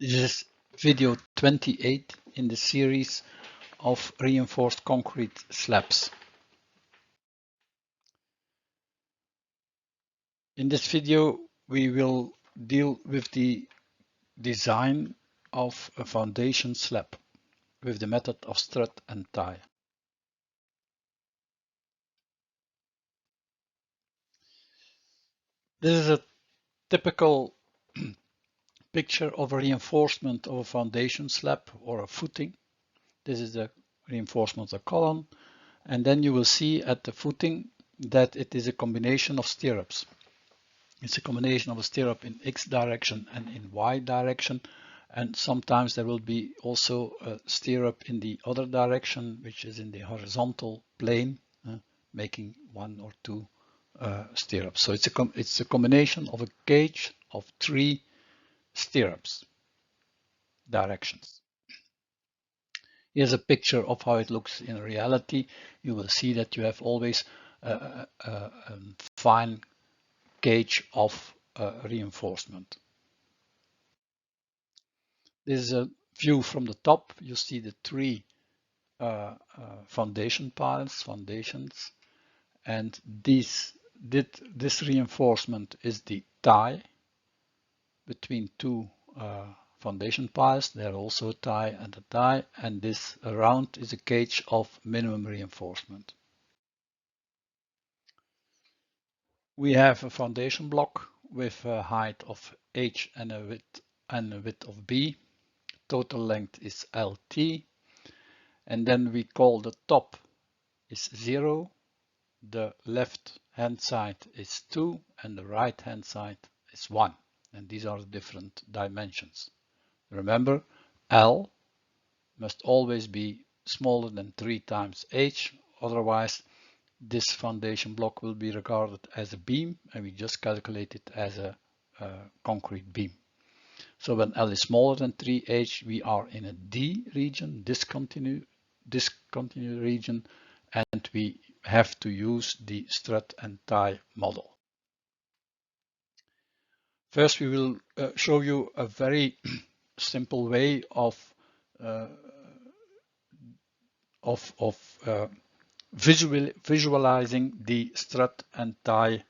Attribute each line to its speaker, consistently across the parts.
Speaker 1: This is video 28 in the series of reinforced concrete slabs. In this video, we will deal with the design of a foundation slab with the method of strut and tie. This is a typical picture of a reinforcement of a foundation slab or a footing. This is the reinforcement of the column. And then you will see at the footing that it is a combination of stirrups. It's a combination of a stirrup in X direction and in Y direction. And sometimes there will be also a stirrup in the other direction, which is in the horizontal plane, making one or two stirrups. So it's a combination of a cage of 3 stirrups directions. Here's a picture of how it looks in reality. You will see that you have always a fine gauge of reinforcement. This is a view from the top. You see the 3 foundations, and this reinforcement is the tie between 2 foundation piles. There are also a tie and a tie, and this around is a cage of minimum reinforcement. We have a foundation block with a height of h and a width of b. Total length is LT, and then we call the top is 0, the left hand side is 2, and the right hand side is 1, and these are the different dimensions. Remember, L must always be smaller than 3 times h, otherwise this foundation block will be regarded as a beam, and we just calculate it as a concrete beam. So when L is smaller than 3h, we are in a D region, discontinuous region, and we have to use the strut and tie model. First, we will show you a very simple way of visualizing the strut and tie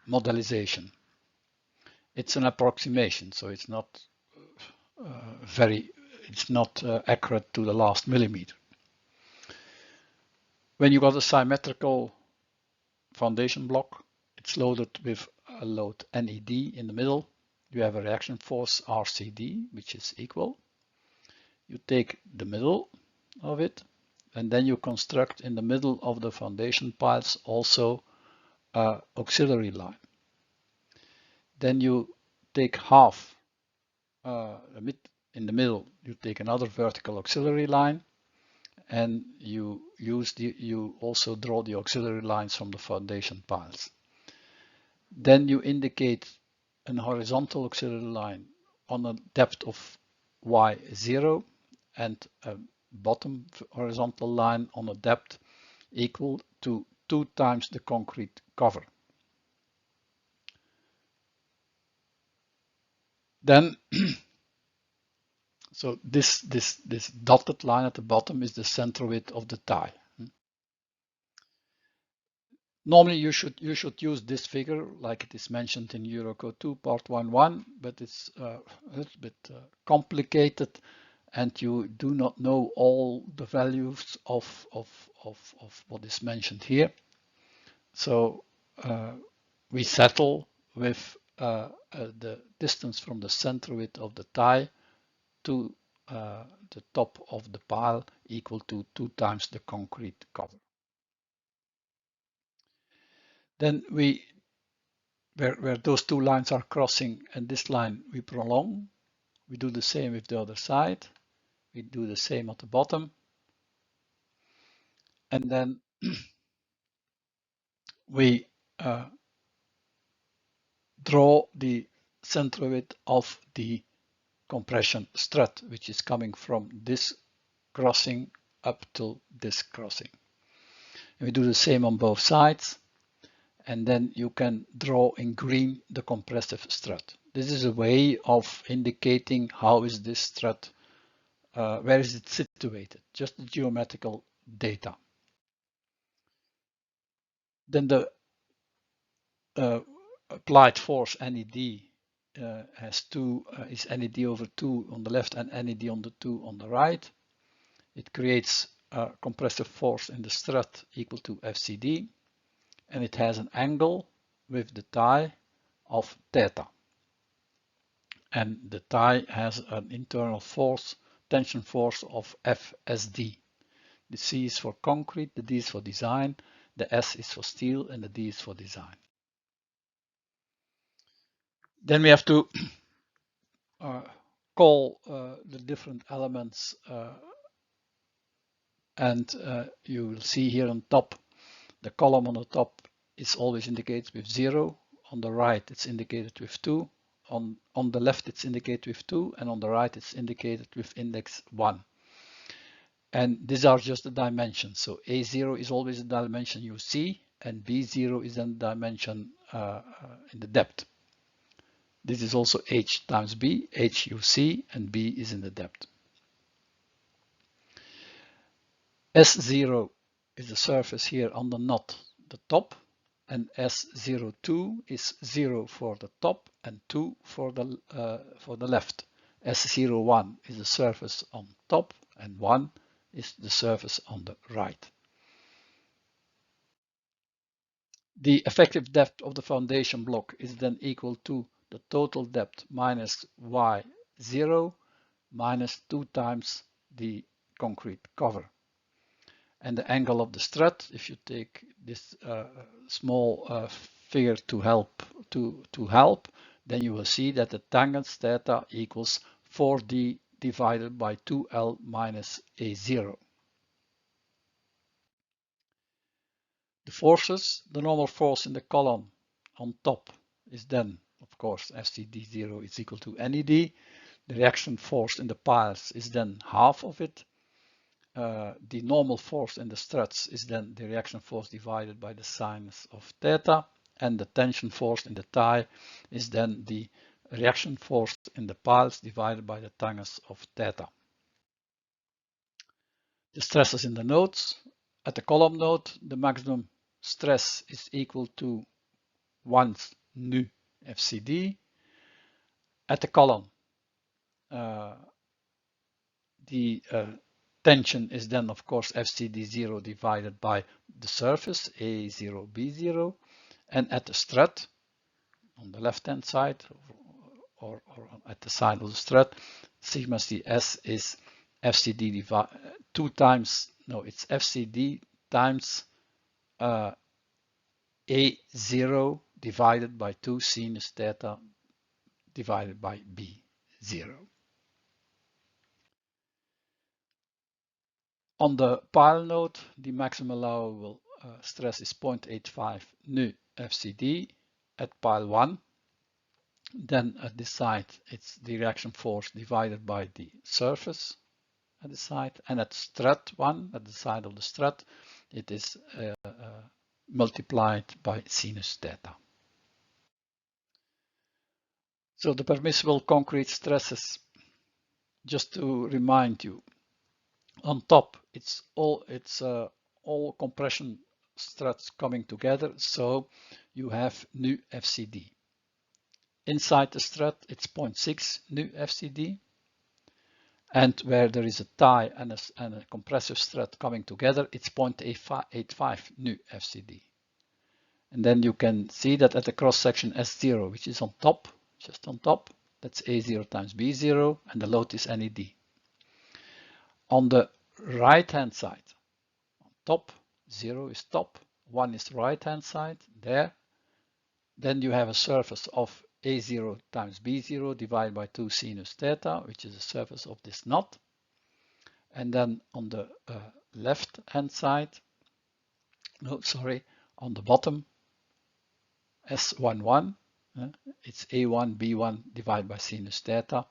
Speaker 1: modelization. It's an approximation, so it's not accurate to the last millimeter. When you got a symmetrical foundation block, it's loaded with a load NED in the middle. You have a reaction force RCD, which is equal. You take the middle of it, and then you construct in the middle of the foundation piles also an auxiliary line. Then you take half in the middle, you take another vertical auxiliary line, and you also draw the auxiliary lines from the foundation piles. Then you indicate an horizontal auxiliary line on a depth of y0 and a bottom horizontal line on a depth equal to 2 times the concrete cover. Then so this dotted line at the bottom is the center width of the tie. Normally you should use this figure like it is mentioned in Eurocode 2 part 1.1, but it's a little bit complicated, and you do not know all the values of what is mentioned here. So we settle with the distance from the center width of the tie to the top of the pile equal to 2 times the concrete cover. Then where those 2 lines are crossing and this line we prolong, we do the same with the other side. We do the same at the bottom. And then we draw the center width of the compression strut, which is coming from this crossing up to this crossing. And we do the same on both sides. and then you can draw in green the compressive strut. This is a way of indicating how is this strut, where is it situated, just the geometrical data. Then the applied force NED has is NED over 2 on the left and NED on the 2 on the right. It creates a compressive force in the strut equal to FCD, and it has an angle with the tie of theta. And the tie has an internal force, tension force of FSD. The C is for concrete, the D is for design, the S is for steel, and the D is for design. Then we have to call the different elements, and you will see here on top, the column on the top is always indicated with 0. On the right, it's indicated with 2. On the left, it's indicated with 2, and on the right, it's indicated with index 1. And these are just the dimensions. So A0 is always the dimension you see, and B0 is then the dimension in the depth. This is also H times B, H you see, and B is in the depth. S0 is the surface here on the knot, the top, and S02 is 0 for the top and 2 for the left. S01 is the surface on top, and 1 is the surface on the right. The effective depth of the foundation block is then equal to the total depth minus Y0 minus 2 times the concrete cover. And the angle of the strut, if you take this small figure to help, then you will see that the tangent theta equals 4D divided by 2L minus A0. The forces, the normal force in the column on top is then, of course, FCD0 is equal to NED. The reaction force in the piles is then half of it. The normal force in the struts is then the reaction force divided by the sinus of theta, and the tension force in the tie is then the reaction force in the piles divided by the tangens of theta. The stresses in the nodes. At the column node, the maximum stress is equal to 1 nu FCD. At the column, the tension is then, of course, FCD0 divided by the surface, A0, B0. And at the strut, on the left-hand side, or at the side of the strut, sigma CS is FCD divided 2 times, no, it's FCD times A0 divided by 2 sinus theta divided by B0. On the pile node, the maximum allowable stress is 0.85 nu FCD at pile 1. Then at this side, it's the reaction force divided by the surface at the side. And at strut 1, at the side of the strut, it is multiplied by sinus theta. So the permissible concrete stresses, just to remind you, on top, it's all compression struts coming together, so you have nu FCD. Inside the strut, it's 0.6 nu FCD, and where there is a tie and a compressive strut coming together, it's 0.85 nu FCD. And then you can see that at the cross section S0, which is on top, just on top, that's A0 times B0, and the load is NED. On the right-hand side, on top, 0 is top, 1 is right-hand side, there. Then you have a surface of A0 times B0 divided by 2 sinus theta, which is the surface of this knot. And then on the left-hand side, no, sorry, on the bottom, S11, it's A1, B1 divided by sinus theta.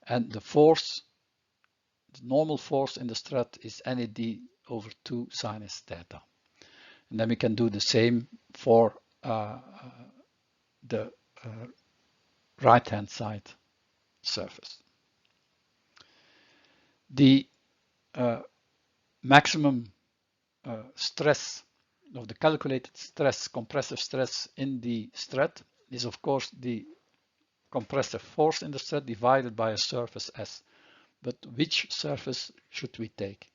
Speaker 1: And the force, the normal force in the strut is NED over 2 sinus theta. And then we can do the same for the right-hand side surface. The maximum stress of the calculated stress, compressive stress in the strut is of course the compressive force in the strut divided by a surface S. But which surface should we take?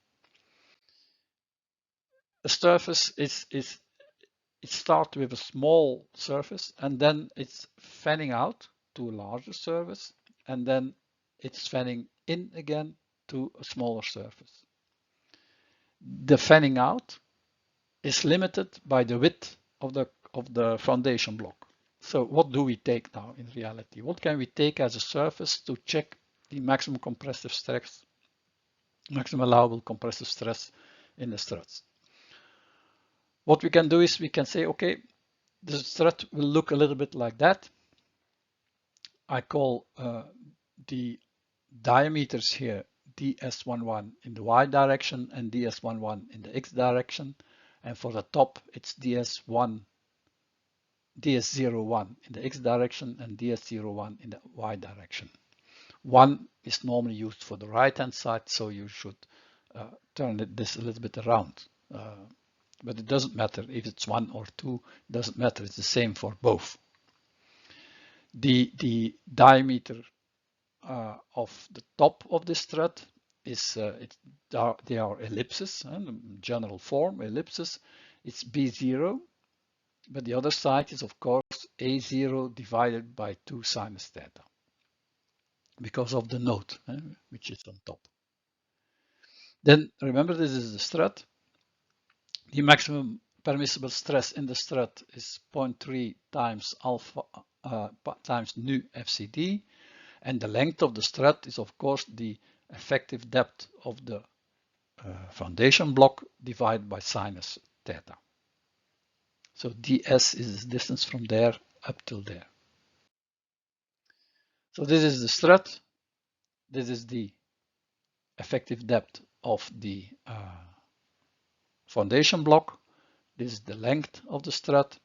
Speaker 1: A surface it starts with a small surface and then it's fanning out to a larger surface and then it's fanning in again to a smaller surface. The fanning out is limited by the width of the foundation block. So what do we take now in reality? What can we take as a surface to check the maximum compressive stress, maximum allowable compressive stress in the struts? What we can do is we can say, okay, the strut will look a little bit like that. I call the diameters here ds11 in the y direction and ds11 in the x direction. And for the top, it's ds01 in the x direction and ds01 in the y direction. 1 is normally used for the right hand side, so you should turn this a little bit around. But it doesn't matter if it's 1 or 2, it doesn't matter, it's the same for both. The diameter of the top of the strut is they are ellipses, general form ellipses. It's B0, but the other side is of course A0 divided by 2 sinus theta because of the node which is on top. Then remember, this is the strut. The maximum permissible stress in the strut is 0.3 times alpha times nu FCD, and the length of the strut is of course the effective depth of the foundation block divided by sinus theta. So ds is the distance from there up till there. So this is the strut. This is the effective depth of the foundation block. This is the length of the strut.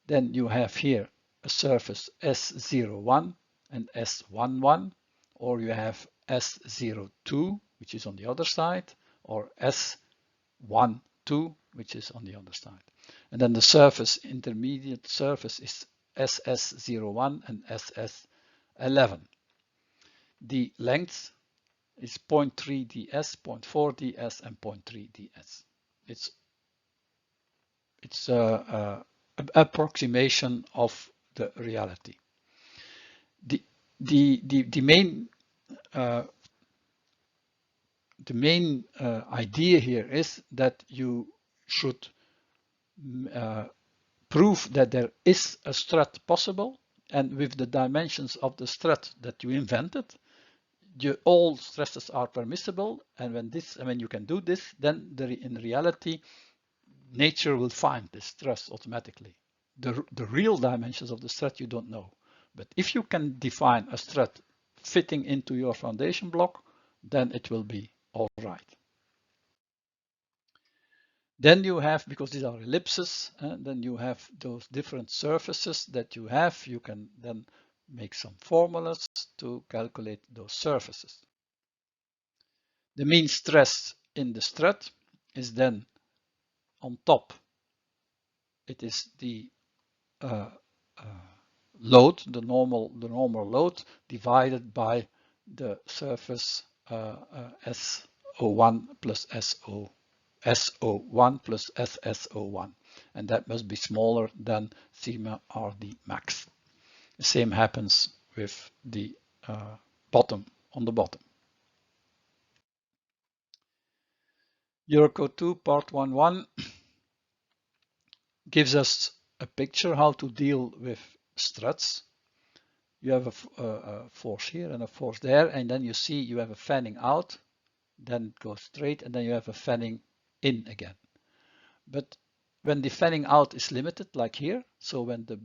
Speaker 1: Then you have here a surface S01 and S11, or you have S02, which is on the other side, or S12, which is on the other side. And then the surface, intermediate surface, is SS01 and SS11. The length is 0.3 ds, 0.4 ds, and 0.3 ds. It's an approximation of the reality. The main idea here is that you should prove that there is a strut possible, and with the dimensions of the strut that you invented, all stresses are permissible, and when you can do this, then in reality nature will find this stress automatically. The real dimensions of the strut you don't know, but if you can define a strut fitting into your foundation block, then it will be all right. Then you have, because these are ellipses, then you have those different surfaces that you have. You can then make some formulas to calculate those surfaces. The mean stress in the strut is then on top. It is the load, the normal load, divided by the surface SO1 plus SO1 plus SSO1, and that must be smaller than sigma RD max. The same happens with the bottom, on the bottom. Eurocode 2 part 1.1 gives us a picture how to deal with struts. You have a force here and a force there, and then you see you have a fanning out, then it goes straight, and then you have a fanning in again. But when the fanning out is limited, like here, so when the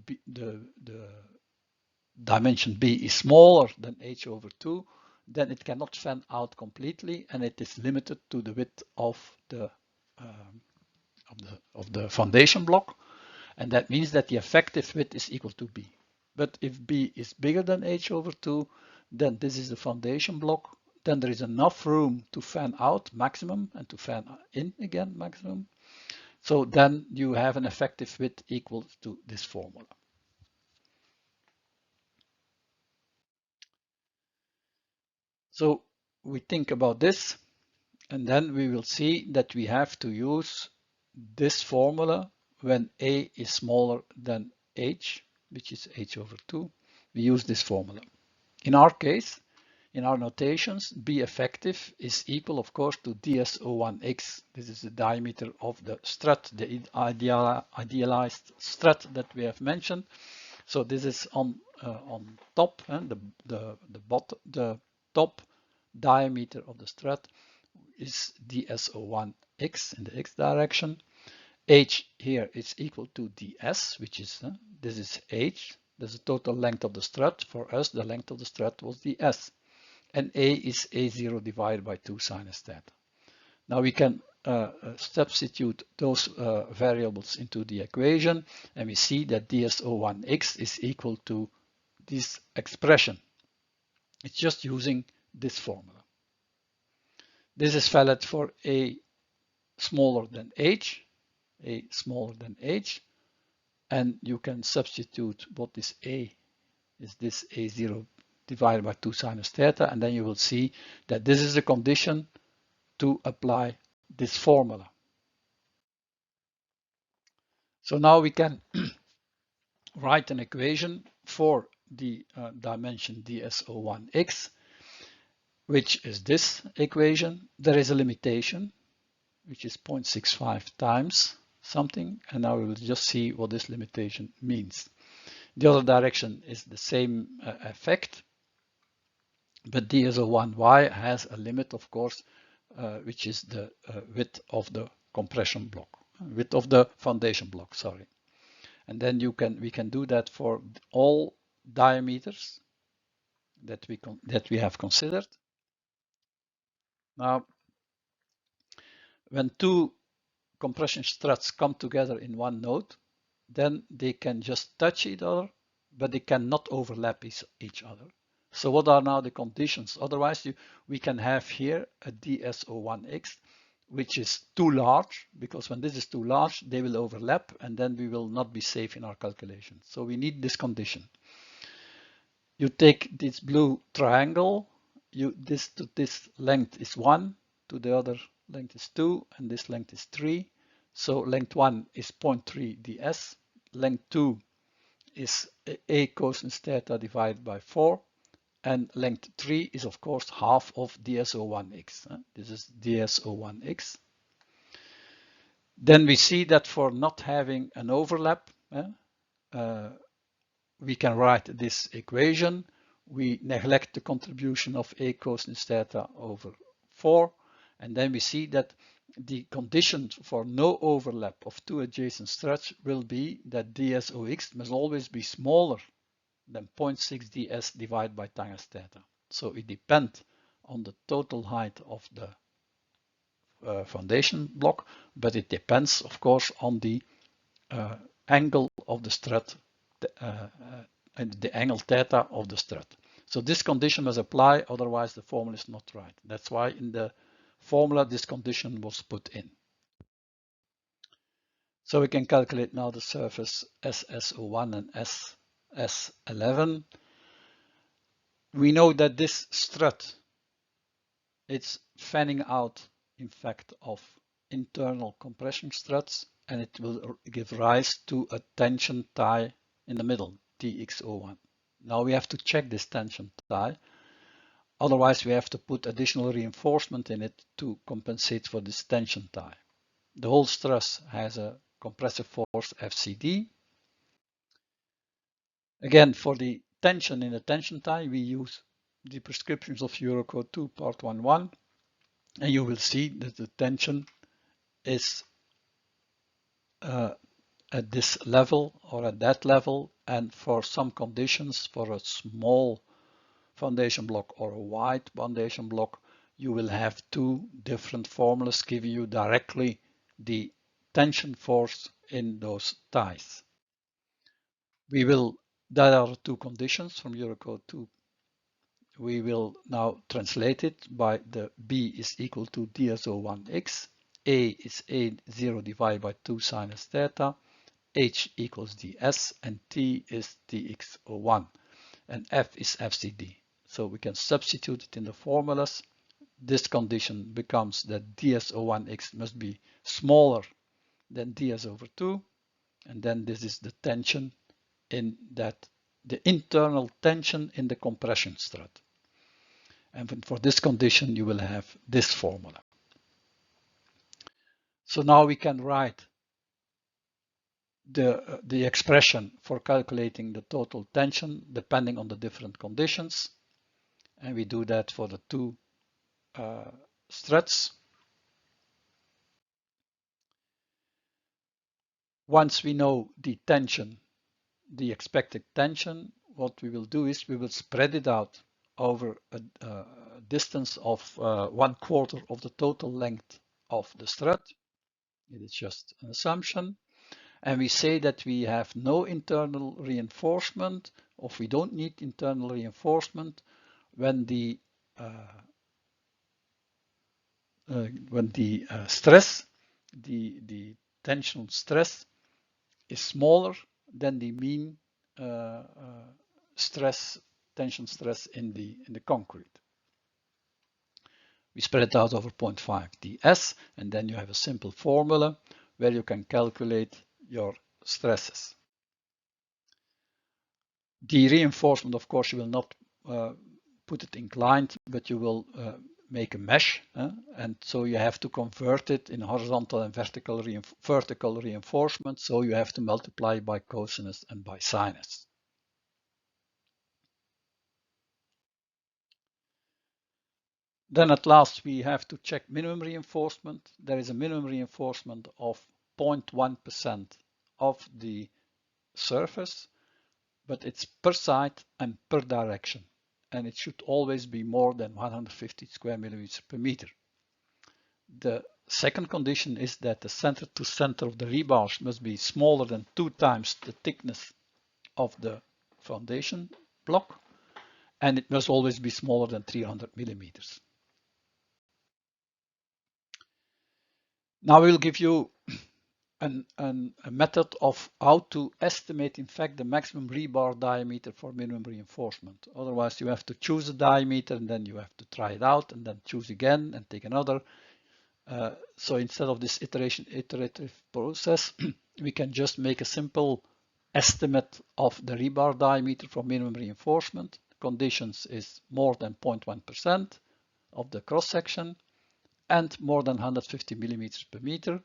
Speaker 1: dimension B is smaller than h/2, then it cannot fan out completely, and it is limited to the width of the foundation block. And that means that the effective width is equal to B. But if B is bigger than H over 2, then this is the foundation block. Then there is enough room to fan out maximum and to fan in again maximum. So then you have an effective width equal to this formula. So we think about this, and then we will see that we have to use this formula when A is smaller than H, which is H over 2. We use this formula. In our case, in our notations, B effective is equal, of course, to ds01x. This is the diameter of the strut, the idealized strut that we have mentioned. So this is on top, and the top diameter of the strut is ds01x in the x direction. H here is equal to ds, which is this is h. There's the total length of the strut. For us, the length of the strut was ds. And A is A0 divided by 2 sinus theta. Now we can substitute those variables into the equation, and we see that ds01x is equal to this expression. It's just using this formula. This is valid for A smaller than H, A smaller than H, and you can substitute what is A is this A0 divided by 2 sinus theta, and then you will see that this is the condition to apply this formula. So now we can write an equation for the dimension ds01x, which is this equation. There is a limitation, which is 0.65 times something, and now we will just see what this limitation means. The other direction is the same effect, but ds01y has a limit, of course, which is the width of the compression block, width of the foundation block, sorry. And then we can do that for all diameters that we have considered. Now, when two compression struts come together in one node, then they can just touch each other, but they cannot overlap each other. So what are now the conditions? Otherwise, we can have here a ds01x, which is too large, because when this is too large, they will overlap, and then we will not be safe in our calculations. So we need this condition. You take this blue triangle, this to this length is 1, to the other length is 2, and this length is 3. So length 1 is 0.3 ds, length 2 is a cosine theta divided by 4, and length 3 is of course half of ds01x. This is ds01x. Then we see that for not having an overlap, we can write this equation. We neglect the contribution of a cosine theta over 4, and then we see that the condition for no overlap of two adjacent struts will be that ds0x must always be smaller than 0.6 ds divided by sinus theta. So it depends on the total height of the foundation block, but it depends, of course, on the angle of the strut, and the angle theta of the strut. So this condition must apply, otherwise the formula is not right. That's why in the formula this condition was put in. So we can calculate now the surface SS01 and SS11. We know that this strut, it's fanning out, in fact, of internal compression struts, and it will give rise to a tension tie in the middle, TX01. Now we have to check this tension tie. Otherwise, we have to put additional reinforcement in it to compensate for this tension tie. The whole stress has a compressive force FCD. Again, for the tension in the tension tie, we use the prescriptions of Eurocode 2 part 1.1, and you will see that the tension is at this level or at that level, and for some conditions, for a small foundation block or a wide foundation block, you will have two different formulas giving you directly the tension force in those ties. There are two conditions from Eurocode 2. We will now translate it by the B is equal to DSO1x, A is A0 divided by 2 sinus theta, H equals ds, and T is dxo1, and F is FCD. So we can substitute it in the formulas. This condition becomes that DSO1x must be smaller than ds over 2, and then this is the tension in that, the internal tension in the compression strut. And for this condition, you will have this formula. So now we can write the expression for calculating the total tension depending on the different conditions. And we do that for the two struts. Once we know the tension, the expected tension, what we will do is we will spread it out over a distance of 1/4 of the total length of the strut. It is just an assumption. And we say that we have no internal reinforcement, or we don't need internal reinforcement when the stress, the tensional stress is smaller than the mean tension stress in the concrete. We spread it out over 0.5 ds, and then you have a simple formula where you can calculate your stresses. The reinforcement, of course, you will not put it inclined, but you will make a mesh, and so you have to convert it in horizontal and vertical reinforcement, so you have to multiply by cosinus and by sinus. Then at last we have to check minimum reinforcement. There is a minimum reinforcement of 0.1% of the surface, but it's per side and per direction, and it should always be more than 150 square millimeters per meter. The second condition is that the center to center of the rebars must be smaller than 2 times the thickness of the foundation block, and it must always be smaller than 300 millimeters. Now we'll give you a method of how to estimate, in fact, the maximum rebar diameter for minimum reinforcement. Otherwise, you have to choose a diameter and then you have to try it out and then choose again and take another. So instead of this iterative process, we can just make a simple estimate of the rebar diameter for minimum reinforcement. Conditions is more than 0.1% of the cross section and more than 150 millimeters per meter.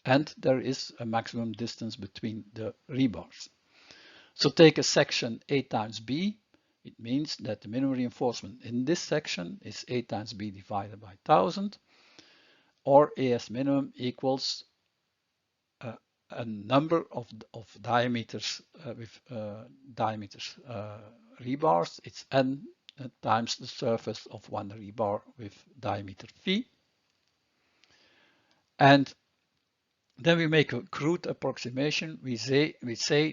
Speaker 1: And there is a maximum distance between the rebars. So take a section A times B. It means that the minimum reinforcement in this section is A times B divided by 1000, or AS minimum equals a number of diameters with diameters rebars. It's N times the surface of one rebar with diameter phi. And then we make a crude approximation. We say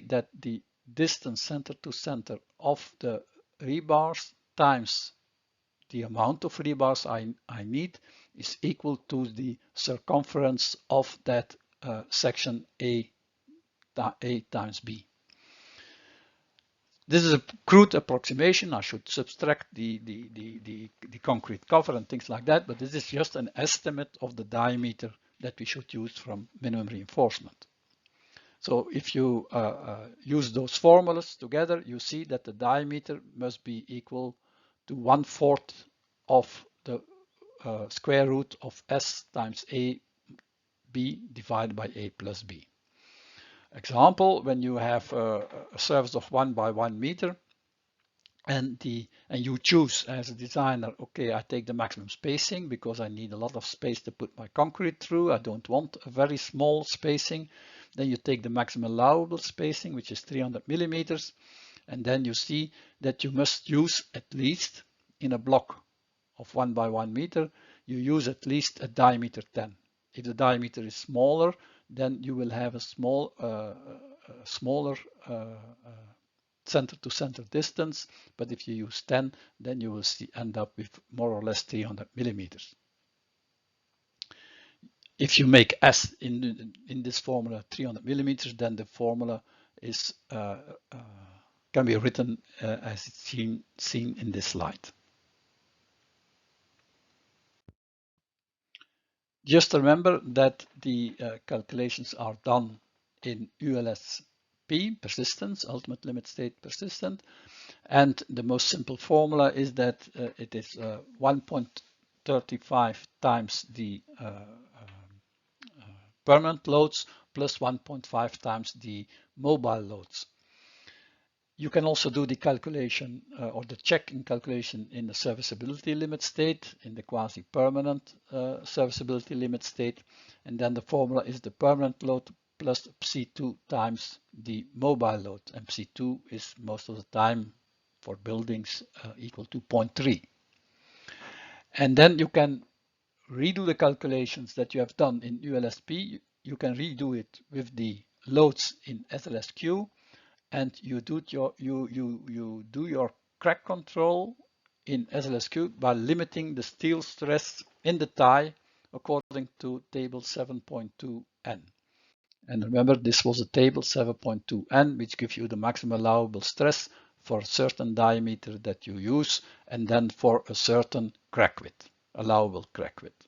Speaker 1: that the distance center to center of the rebars times the amount of rebars I need is equal to the circumference of that section A times B. This is a crude approximation. I should subtract the concrete cover and things like that, but this is just an estimate of the diameter that we should use from minimum reinforcement. So if you use those formulas together, you see that the diameter must be equal to 1/4 of the square root of S times AB divided by A plus B. Example, when you have a surface of 1 by 1 meter, and you choose as a designer, okay, I take the maximum spacing because I need a lot of space to put my concrete through. I don't want a very small spacing. Then you take the maximum allowable spacing, which is 300 millimeters. And then you see that you must use at least, in a block of 1 by 1 meter, you use at least a diameter 10. If the diameter is smaller, then you will have a small smaller center to center distance, but if you use 10, then you will end up with more or less 300 millimeters. If you make S in this formula 300 millimeters, then the formula is can be written as it's seen in this slide. Just remember that the calculations are done in ULSP, persistence, ultimate limit state persistent, and the most simple formula is that it is 1.35 times the permanent loads plus 1.5 times the mobile loads. You can also do the calculation or the check in calculation in the serviceability limit state, in the quasi-permanent serviceability limit state, and then the formula is the permanent load plus psi2 times the mobile load, and psi2 is most of the time for buildings equal to 0.3. And then you can redo the calculations that you have done in ULSP. You can redo it with the loads in SLSQ, and you do your crack control in SLSQ by limiting the steel stress in the tie according to table 7.2N. And remember, this was a table 7.2N, which gives you the maximum allowable stress for a certain diameter that you use, and then for a certain crack width, allowable crack width.